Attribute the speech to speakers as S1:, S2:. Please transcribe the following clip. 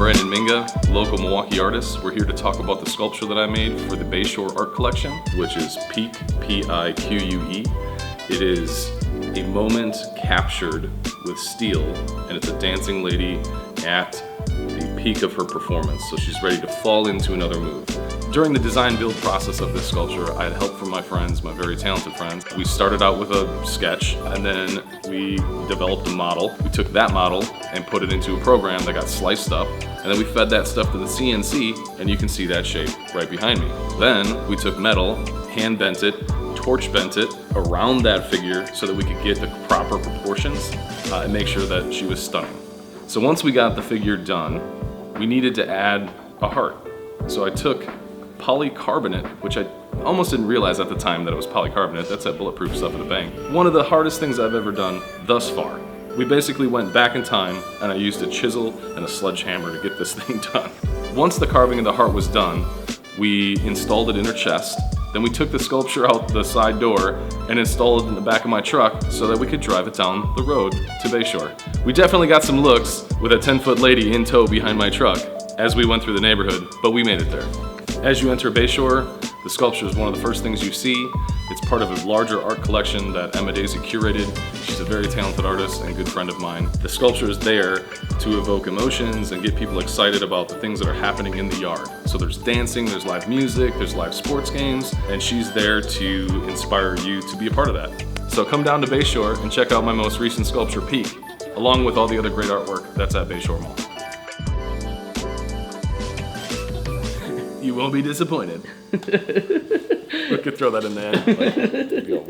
S1: Brandon Minga, local Milwaukee artist. We're here to talk about the sculpture that I made for the Bayshore Art Collection, which is Pique, P-I-Q-U-E. It is a moment captured with steel, and it's a dancing lady at the peak of her performance, so she's ready to fall into another move. During the design build process of this sculpture, I had help from my friends, my very talented friends. We started out with a sketch, and then we developed a model. We took that model and put it into a program that got sliced up, and then we fed that stuff to the CNC, and you can see that shape right behind me. Then we took metal, hand bent it, torch bent it around that figure so that we could get the proper proportions and make sure that she was stunning. So once we got the figure done, we needed to add a heart. So I took polycarbonate, which I almost didn't realize at the time that it was polycarbonate. That's that bulletproof stuff at the bank. One of the hardest things I've ever done thus far. We basically went back in time and I used a chisel and a sledgehammer to get this thing done. Once the carving of the heart was done, we installed it in her chest. Then we took the sculpture out the side door and installed it in the back of my truck so that we could drive it down the road to Bayshore. We definitely got some looks with a 10-foot lady in tow behind my truck as we went through the neighborhood, but we made it there. As you enter Bayshore, the sculpture is one of the first things you see. It's part of a larger art collection that Emma Daisy curated. She's a very talented artist and good friend of mine. The sculpture is there to evoke emotions and get people excited about the things that are happening in the yard. So there's dancing, there's live music, there's live sports games, and she's there to inspire you to be a part of that. So come down to Bayshore and check out my most recent sculpture, Pique, along with all the other great artwork that's at Bayshore Mall. You won't be disappointed. We could throw that in there. Like,